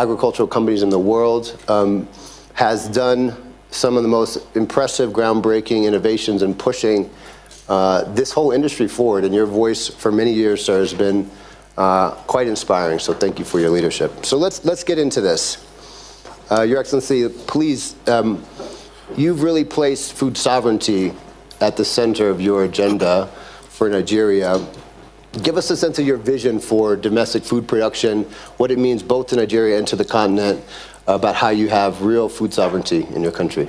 agricultural companies in the world, has done some of the most impressive, groundbreaking innovations in pushing this whole industry forward. And your voice for many years, sir, has been quite inspiring. So thank you for your leadership. So let's get into this. Your Excellency, please, you've really placed food sovereignty at the center of your agenda for Nigeria. Give us a sense of your vision for domestic food production, what it means both to Nigeria and to the continent, about how you have real food sovereignty in your country.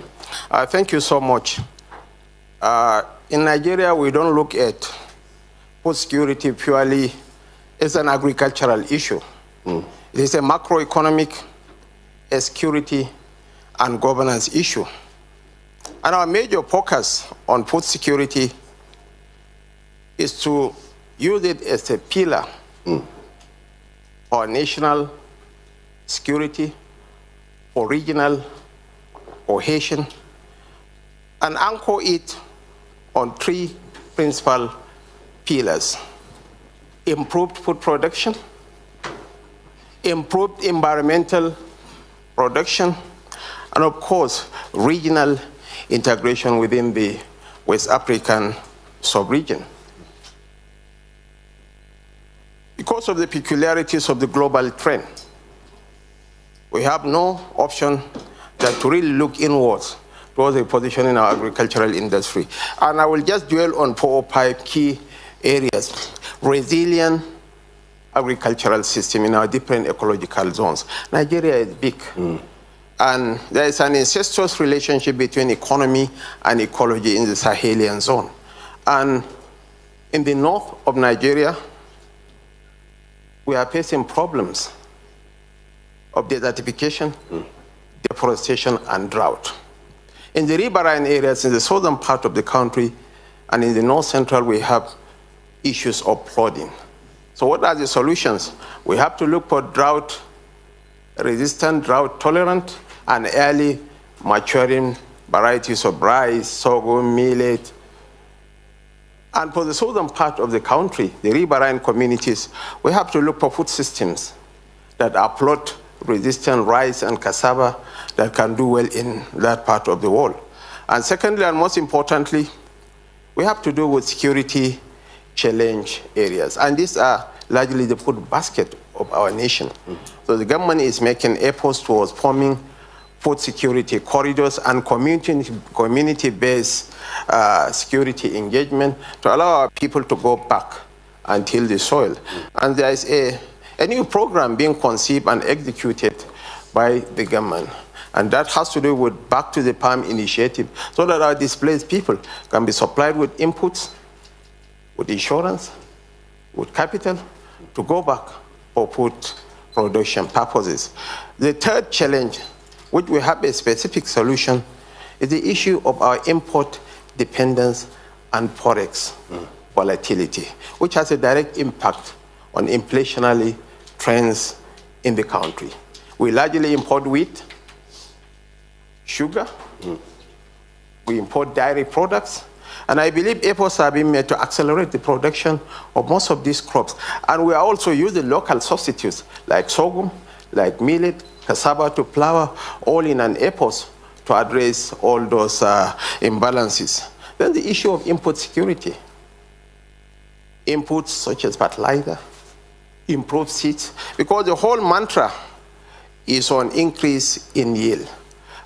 Thank you so much. In Nigeria, we don't look at food security purely as an agricultural issue. It is a macroeconomic, a security, and governance issue. And our major focus on food security is to use it as a pillar for national security, for regional cohesion, and anchor it on three principal pillars: improved food production, improved environmental production, and of course, regional integration within the West African sub-region. Because of the peculiarities of the global trend, we have no option than to really look inwards towards a position in our agricultural industry. And I will just dwell on 4 or 5 key areas. Resilient agricultural system in our different ecological zones. Nigeria is big. And there is an incestuous relationship between economy and ecology in the Sahelian zone. And in the north of Nigeria, we are facing problems of desertification, deforestation, and drought. In the riverine areas in the southern part of the country and in the north central, we have issues of flooding. So what are the solutions? We have to look for drought-resistant, drought-tolerant, and early maturing varieties of rice, sorghum, millet. And for the southern part of the country, the riverine communities, we have to look for food systems that are flood-resistant rice and cassava that can do well in that part of the world. And secondly, and most importantly, we have to do with security challenge areas. And these are largely the food basket of our nation. So the government is making efforts towards forming food security corridors and community-based security engagement to allow our people to go back and till the soil. And there is a new program being conceived and executed by the government. And that has to do with Back to the Farm initiative, so that our displaced people can be supplied with inputs, with insurance, with capital, to go back for food production purposes. The third challenge, which we have a specific solution, is the issue of our import dependence and forex volatility, which has a direct impact on inflationary trends in the country. We largely import wheat, sugar, we import dairy products, and I believe efforts are being made to accelerate the production of most of these crops. And we are also using local substitutes like sorghum, like millet, cassava to flour, all in an effort to address all those imbalances. Then the issue of input security. Inputs such as fertilizer, improved seeds, because the whole mantra is on increase in yield.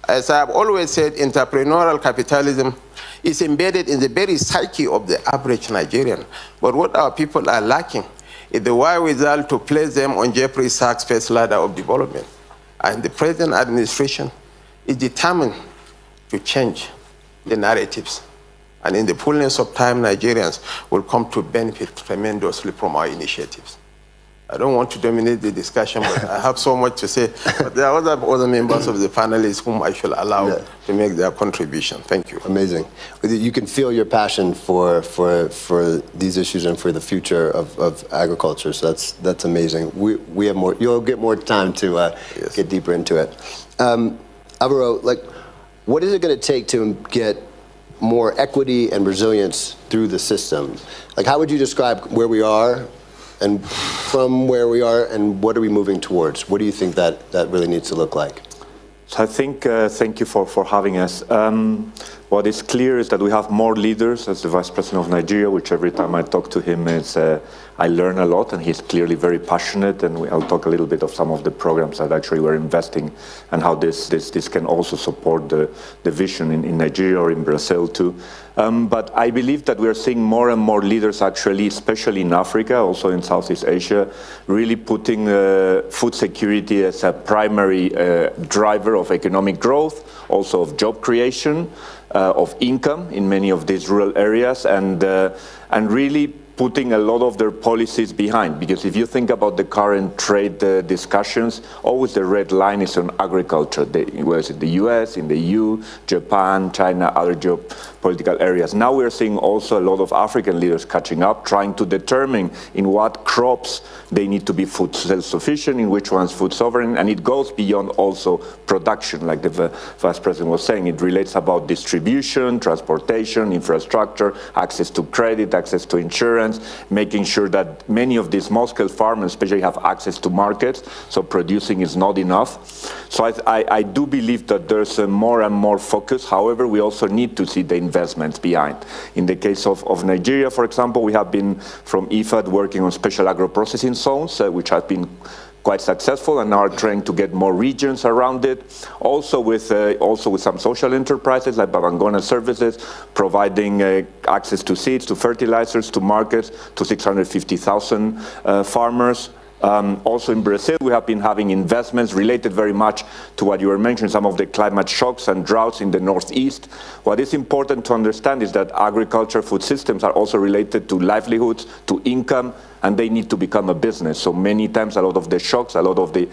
As I've always said, entrepreneurial capitalism is embedded in the very psyche of the average Nigerian. But what our people are lacking is the wherewithal to place them on Jeffrey Sachs' first ladder of development. And the present administration is determined to change the narratives. And in the fullness of time, Nigerians will come to benefit tremendously from our initiatives. I don't want to dominate the discussion, but I have so much to say. But there are other members of the panelists whom I shall allow to make their contribution. Thank you. Amazing. You can feel your passion for these issues and for the future of agriculture. So that's amazing. We have more. You'll get more time to get deeper into it. Alvaro, what is it going to take to get more equity and resilience through the system? How would you describe where we are and from where we are, and what are we moving towards? What do you think that really needs to look like? So I think, thank you for having us. What is clear is that we have more leaders. As the Vice President of Nigeria, which every time I talk to him, I learn a lot, and he's clearly very passionate, and I'll talk a little bit of some of the programs that actually we're investing and how this can also support the vision in Nigeria or in Brazil too. But I believe that we are seeing more and more leaders actually, especially in Africa, also in Southeast Asia, really putting food security as a primary driver of economic growth, also of job creation, of income in many of these rural areas, and really putting a lot of their policies behind. Because if you think about the current trade discussions, always the red line is on agriculture, whether it's in the US, in the EU, Japan, China, other geopolitical areas. Now we're seeing also a lot of African leaders catching up, trying to determine in what crops they need to be food self-sufficient, in which ones food sovereign, and it goes beyond also production, like the Vice President was saying. It relates about distribution, transportation, infrastructure, access to credit, access to insurance, making sure that many of these small-scale farmers especially have access to markets, so producing is not enough. So I do believe that there's a more and more focus. However, we also need to see the investments behind. In the case of Nigeria, for example, we have been from IFAD working on special agro-processing zones, which have been quite successful, and now are trying to get more regions around it. Also with some social enterprises like Babangona Services, providing access to seeds, to fertilizers, to markets, to 650,000 farmers. Also in Brazil, we have been having investments related very much to what you were mentioning, some of the climate shocks and droughts in the northeast. What is important to understand is that agriculture food systems are also related to livelihoods, to income, and they need to become a business. So many times a lot of the shocks, a lot of the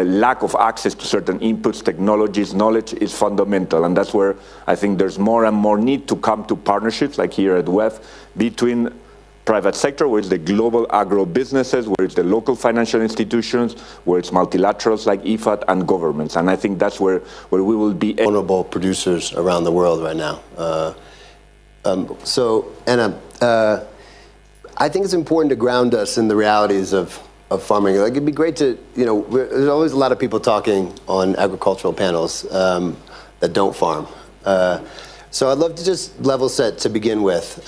lack of access to certain inputs, technologies, knowledge is fundamental. And that's where I think there's more and more need to come to partnerships like here at WEF between private sector, where it's the global agro businesses, where it's the local financial institutions, where it's multilaterals like IFAD, and governments. And I think that's where we will be. Vulnerable producers around the world right now. So, Anna, I think it's important to ground us in the realities of farming. Like, it'd be great to, there's always a lot of people talking on agricultural panels that don't farm. So I'd love to just level set to begin with.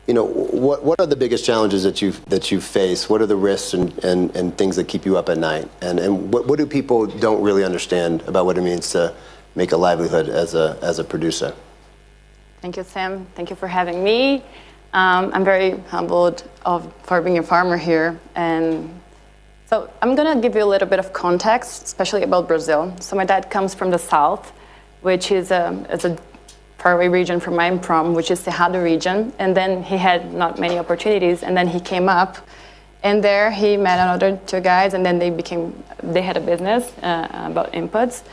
What are the biggest challenges that you face? What are the risks and things that keep you up at night? And what do people don't really understand about what it means to make a livelihood as a producer? Thank you, Sam. Thank you for having me. I'm very humbled for being a farmer here. And so I'm going to give you a little bit of context, especially about Brazil. So my dad comes from the south, which is a faraway region from where I'm from, which is Cerrado region. And then he had not many opportunities, and then he came up, and there he met another two guys, and then they had a business about inputs,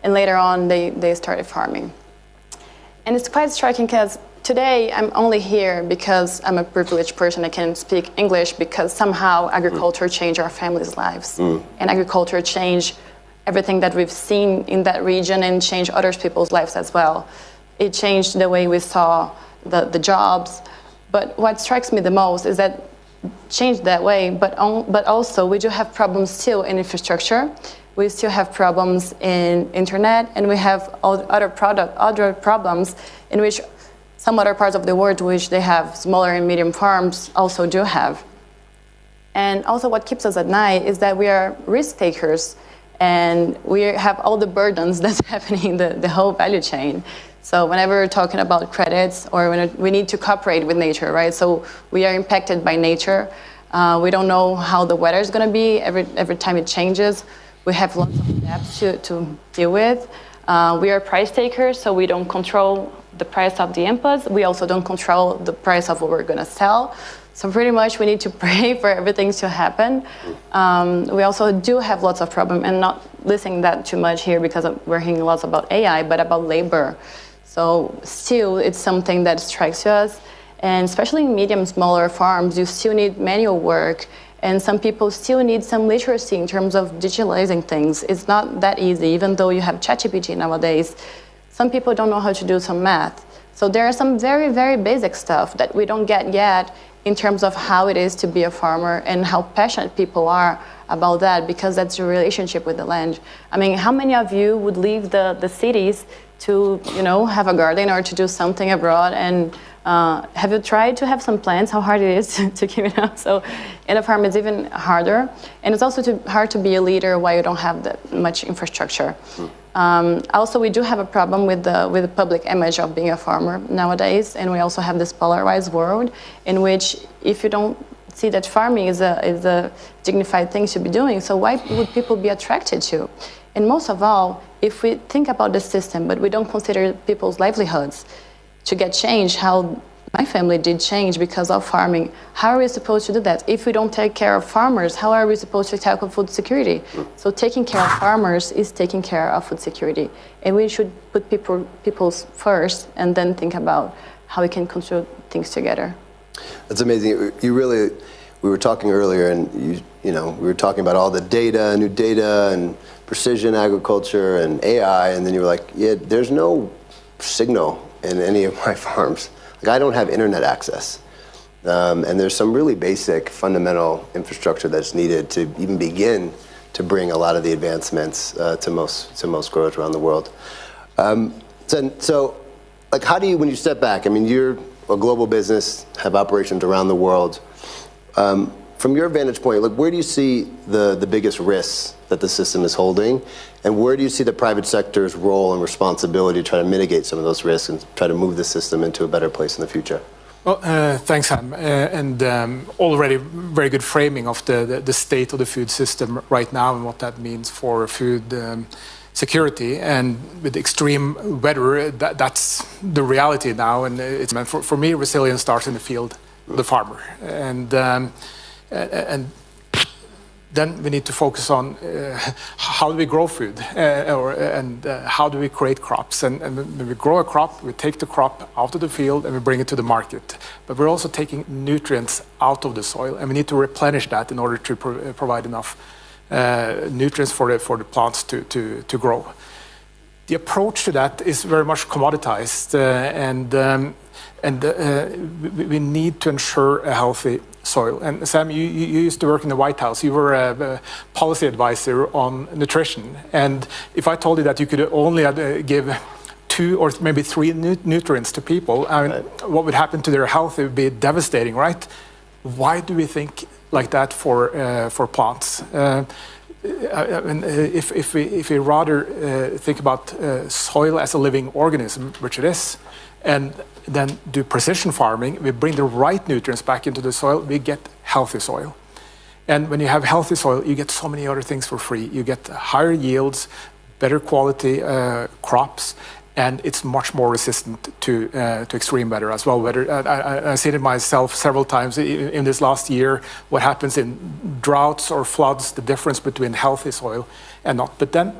and later on they started farming. And it's quite striking because today I'm only here because I'm a privileged person. I can speak English because somehow agriculture changed our families' lives. And agriculture changed everything that we've seen in that region and changed other people's lives as well. It changed the way we saw the jobs. But what strikes me the most is that changed that way, but also we do have problems still in infrastructure. We still have problems in internet, and we have other problems in which some other parts of the world, which they have smaller and medium farms, also do have. And also what keeps us at night is that we are risk takers, and we have all the burdens that's happening in the whole value chain. So whenever we're talking about credits, or when we need to cooperate with nature, right? So we are impacted by nature. We don't know how the weather is going to be every time it changes. We have lots of debts to deal with. We are price takers, so we don't control the price of the inputs. We also don't control the price of what we're going to sell. So pretty much we need to pray for everything to happen. We also do have lots of problems, and not listening that too much here because we're hearing lots about AI, but about labor. So still, it's something that strikes us. And especially in medium, smaller farms, you still need manual work. And some people still need some literacy in terms of digitalizing things. It's not that easy, even though you have ChatGPT nowadays. Some people don't know how to do some math. So there are some very, very basic stuff that we don't get yet in terms of how it is to be a farmer and how passionate people are about that, because that's your relationship with the land. I mean, how many of you would leave the cities to, have a garden or to do something abroad? And have you tried to have some plants? How hard it is to keep it up? So in a farm, it's even harder. And it's also hard to be a leader while you don't have that much infrastructure. Also, we do have a problem with the public image of being a farmer nowadays, and we also have this polarized world in which if you don't see that farming is a dignified thing to be doing, so why would people be attracted to? And most of all, if we think about the system, but we don't consider people's livelihoods to get change, how my family did change because of farming, how are we supposed to do that? If we don't take care of farmers, how are we supposed to tackle food security? So taking care of farmers is taking care of food security. And we should put people's first and then think about how we can control things together. That's amazing. We were talking earlier, and we were talking about all the data, new data, and precision agriculture and AI, and then you were like, yeah, there's no signal in any of my farms. Like, I don't have internet access. And there's some really basic fundamental infrastructure that's needed to even begin to bring a lot of the advancements to most growers around the world. So like, how do you, when you step back, I mean, you're a global business, have operations around the world. From your vantage point, like, where do you see the biggest risks that the system is holding? And where do you see the private sector's role and responsibility to try to mitigate some of those risks and try to move the system into a better place in the future? Well, thanks, Sam. And already very good framing of the state of the food system right now and what that means for food security. And with extreme weather, that's the reality now. And it's for me, resilience starts in the field, the farmer. And then we need to focus on how do we grow food and how do we create crops. And when we grow a crop, we take the crop out of the field and we bring it to the market. But we're also taking nutrients out of the soil, and we need to replenish that in order to provide enough nutrients for the plants to grow. The approach to that is very much commoditized, and we need to ensure a healthy soil. And Sam, you used to work in the White House. You were a policy advisor on nutrition. And if I told you that you could only give 2 or maybe 3 nutrients to people, I mean, right, what would happen to their health? It would be devastating, right? Why do we think like that for plants? If we rather think about soil as a living organism, which it is, and then do precision farming, we bring the right nutrients back into the soil, we get healthy soil. And when you have healthy soil, you get so many other things for free. You get higher yields, better quality crops, and it's much more resistant to extreme weather as well. I've seen it myself several times in this last year, what happens in droughts or floods, the difference between healthy soil and not. But then,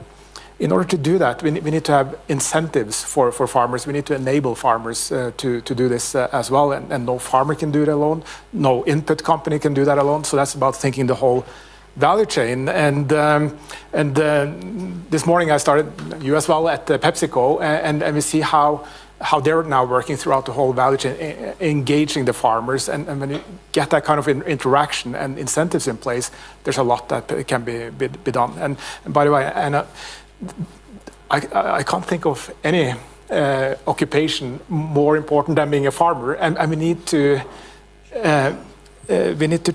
in order to do that, we need to have incentives for farmers. We need to enable farmers to do this as well. And no farmer can do it alone. No input company can do that alone. So that's about thinking the whole value chain. And this morning I started, you as well, at PepsiCo, and we see how they're now working throughout the whole value chain, engaging the farmers. And when you get that kind of interaction and incentives in place, there's a lot that can be done. And by the way, Anna, I can't think of any occupation more important than being a farmer, and we need to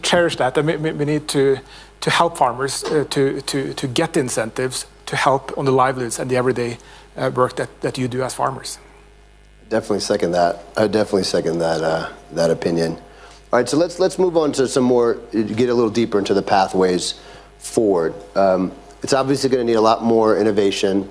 cherish that, and we need to help farmers to get incentives to help on the livelihoods and the everyday work that you do as farmers. Definitely second that. I definitely second that opinion. All right, so let's move on to some more, get a little deeper into the pathways forward. It's obviously going to need a lot more innovation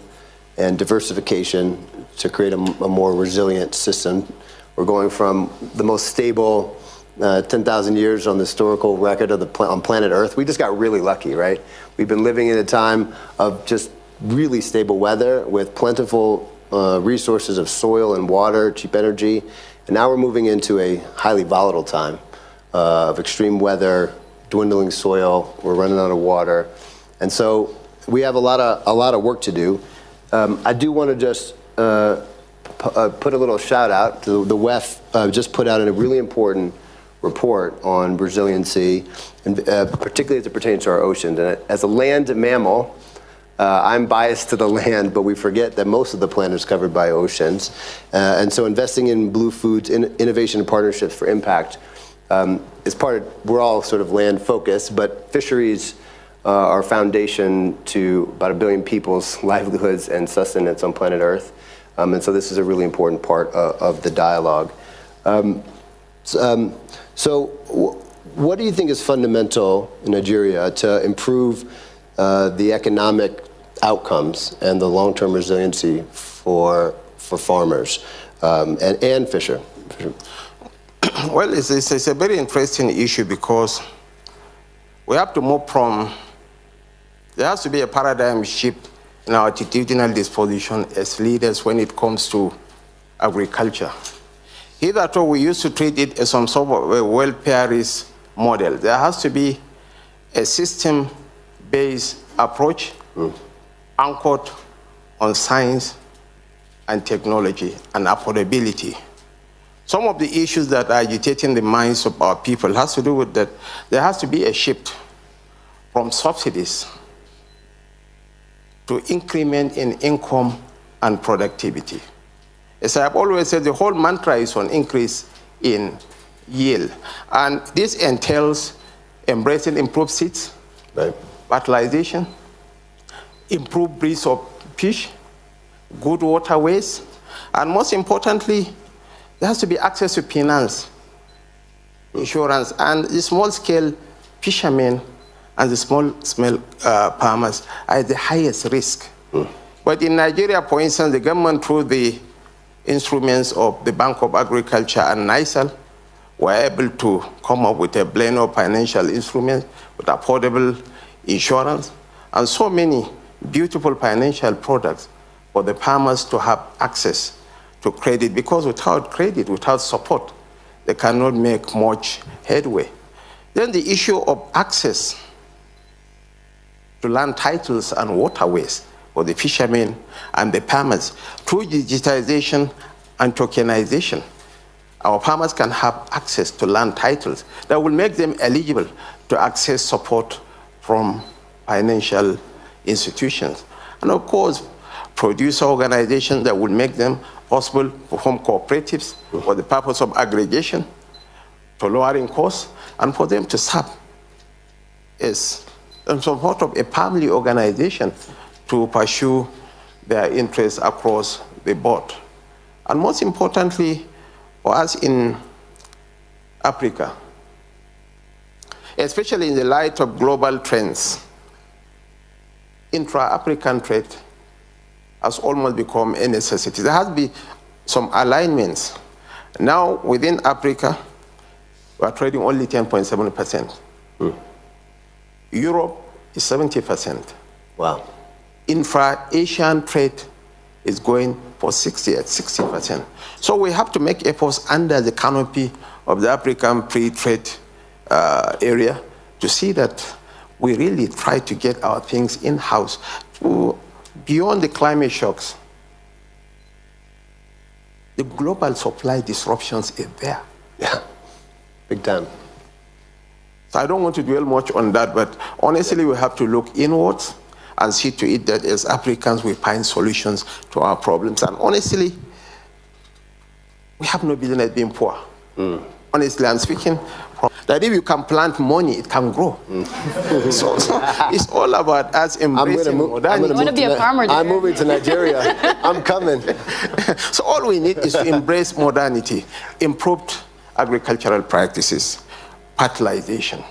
and diversification to create a more resilient system. We're going from the most stable 10,000 years on the historical record of on planet Earth. We just got really lucky, right? We've been living in a time of just really stable weather with plentiful resources of soil and water, cheap energy, and now we're moving into a highly volatile time of extreme weather, dwindling soil, we're running out of water. And so we have a lot of work to do. I do want to just put a little shout out to the WEF. Just put out a really important report on Brazilian Sea, and particularly as it pertains to our oceans. And as a land mammal, I'm biased to the land, but we forget that most of the planet is covered by oceans. And so investing in blue foods, innovation and partnerships for impact is part of, we're all sort of land focused, but fisheries are foundation to about 1 billion people's livelihoods and sustenance on planet Earth. And so this is a really important part of the dialogue. So what do you think is fundamental in Nigeria to improve the economic outcomes and the long-term resiliency for farmers and fisher? Well, it's a very interesting issue because we have to move from, there has to be a paradigm shift in our attitudinal disposition as leaders when it comes to agriculture. Hitherto, we used to treat it as some sort of a welfareist model. There has to be a system-based approach anchored on science and technology and affordability. Some of the issues that are agitating the minds of our people has to do with that there has to be a shift from subsidies to increment in income and productivity. As I've always said, the whole mantra is on increase in yield. And this entails embracing improved seeds, right, fertilization, improved breeds of fish, good waterways, and most importantly, there has to be access to finance, insurance, and the small-scale fishermen and the small farmers are at the highest risk. But in Nigeria, for instance, the government, through the instruments of the Bank of Agriculture and NISAL, were able to come up with a blend of financial instruments with affordable insurance and so many beautiful financial products for the farmers to have access to credit, because without credit, without support, they cannot make much headway. Then the issue of access to land titles and waterways for the fishermen and the farmers. Through digitization and tokenization, our farmers can have access to land titles that will make them eligible to access support from financial institutions. And of course, producer organizations that will make them possible to form cooperatives for the purpose of aggregation, to lowering costs, and for them to serve as some sort of a family organization to pursue their interests across the board. And most importantly, for us in Africa, especially in the light of global trends, intra-African trade has almost become a necessity. There has been some alignments. Now, within Africa, we are trading only 10.7%. Europe is 70%. Wow. Intra-Asian trade is going for 60%. So we have to make efforts under the canopy of the African free trade area to see that we really try to get our things in-house. Beyond the climate shocks, the global supply disruptions is there. Yeah, big time. So I don't want to dwell much on that, but honestly, we have to look inwards and see to it that as Africans, we find solutions to our problems. And honestly, we have no business being poor. Honestly, I'm speaking that if you can plant money, it can grow. So it's all about us embracing modernity. You want to be a farmer there. I'm moving to Nigeria. I'm coming. So all we need is to embrace modernity, improved agricultural practices, fertilization.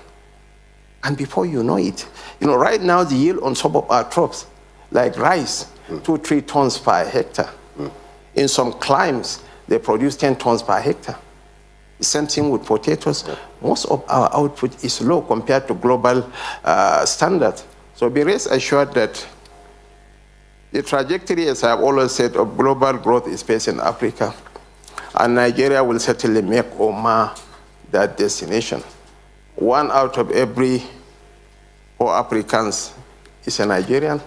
And before you know it, right now the yield on some of our crops, like rice, 2-3 tons per hectare. In some climes, they produce 10 tons per hectare. The same thing with potatoes. Most of our output is low compared to global standards. So be rest assured that the trajectory, as I've always said, of global growth is based in Africa. And Nigeria will certainly make or mar that destination. 1 out of every 4 Africans is a Nigerian.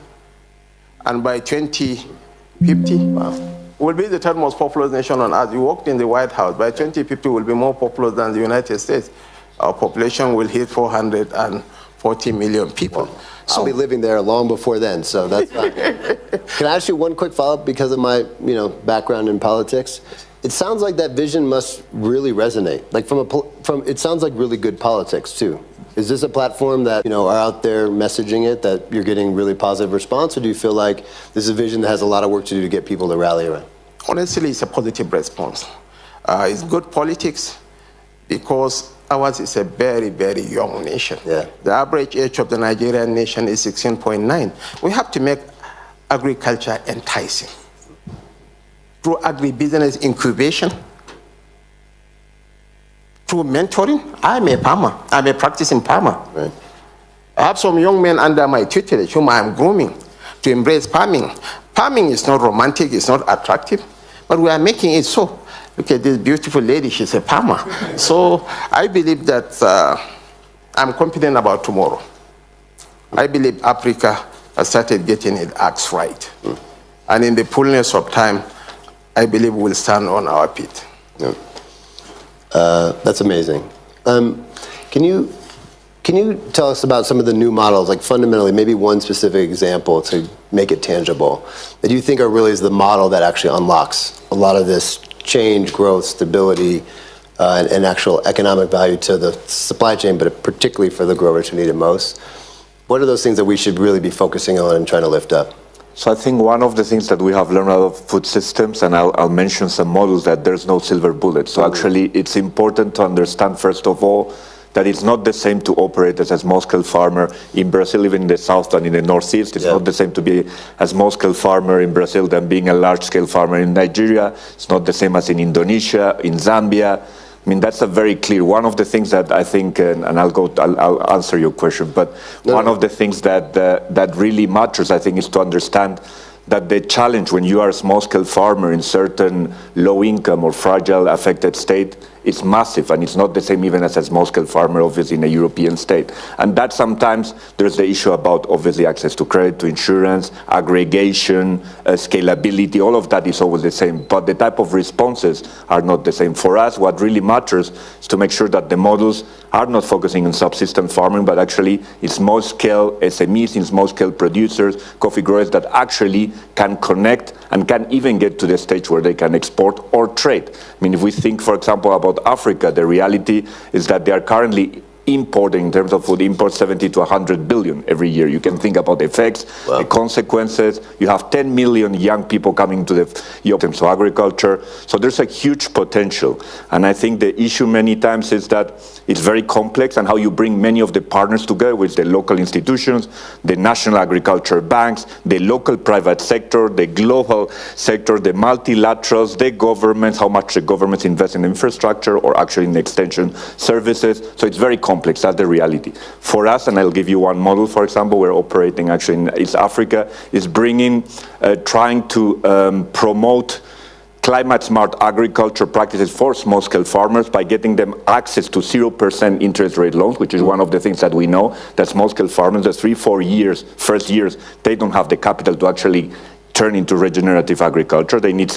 And by 2050, We'll be the third most populous nation on earth. You walked in the White House. By 2050, we'll be more populous than the United States. Our population will hit 440 million people. I'll be living there long before then, so that's fine. Can I ask you one quick follow-up because of my background in politics? It sounds like that vision must really resonate. Like it sounds like really good politics too. Is this a platform that are out there messaging it, that you're getting really positive response, or do you feel like this is a vision that has a lot of work to do to get people to rally around? Honestly, it's a positive response. It's good politics because ours is a very, very young nation. Yeah. The average age of the Nigerian nation is 16.9. We have to make agriculture enticing. Through agribusiness incubation, through mentoring. I'm a farmer. I'm a practicing farmer. Right. I have some young men under my tutelage whom I'm grooming to embrace farming. Farming is not romantic, it's not attractive, but we are making it so. Look at this beautiful lady, she's a farmer. So I believe that I'm confident about tomorrow. I believe Africa has started getting its acts right. And in the fullness of time, I believe we'll stand on our feet. Yeah. That's amazing. Can you tell us about some of the new models, like fundamentally, maybe one specific example to make it tangible, that you think are really is the model that actually unlocks a lot of this change, growth, stability, and actual economic value to the supply chain, but particularly for the growers who need it most? What are those things that we should really be focusing on and trying to lift up? So I think one of the things that we have learned out of food systems, and I'll mention some models, that there's no silver bullet. So actually it's important to understand, first of all, that it's not the same to operate as a small-scale farmer in Brazil, even in the south and in the northeast. It's not the same to be a small-scale farmer in Brazil than being a large-scale farmer in Nigeria. It's not the same as in Indonesia, in Zambia. I mean, that's a very clear, one of the things that I think, and I'll answer your question, but one of the things that really matters, I think, is to understand that the challenge when you are a small-scale farmer in certain low-income or fragile affected state is massive, and it's not the same even as a small-scale farmer, obviously, in a European state. And that sometimes there's the issue about, obviously, access to credit, to insurance, aggregation, scalability, all of that is always the same, but the type of responses are not the same. For us, what really matters is to make sure that the models are not focusing on subsistence farming, but actually in small-scale SMEs, in small-scale producers, coffee growers that actually can connect and can even get to the stage where they can export or trade. I mean, if we think, for example, about Africa, the reality is that they are currently importing, in terms of food imports, 70 to 100 billion every year. You can think about the effects, the consequences. You have 10 million young people coming to the agriculture. So there's a huge potential. And I think the issue many times is that it's very complex, and how you bring many of the partners together with the local institutions, the national agriculture banks, the local private sector, the global sector, the multilaterals, the governments, how much the governments invest in infrastructure or actually in extension services. So it's very complex. That's the reality. For us, and I'll give you one model, for example, we're operating actually in East Africa, is bringing, trying to promote climate-smart agriculture practices for small-scale farmers by getting them access to 0% interest rate loans, which is one of the things that we know, that small-scale farmers, the 3-4 years, first years, they don't have the capital to actually turn into regenerative agriculture. They need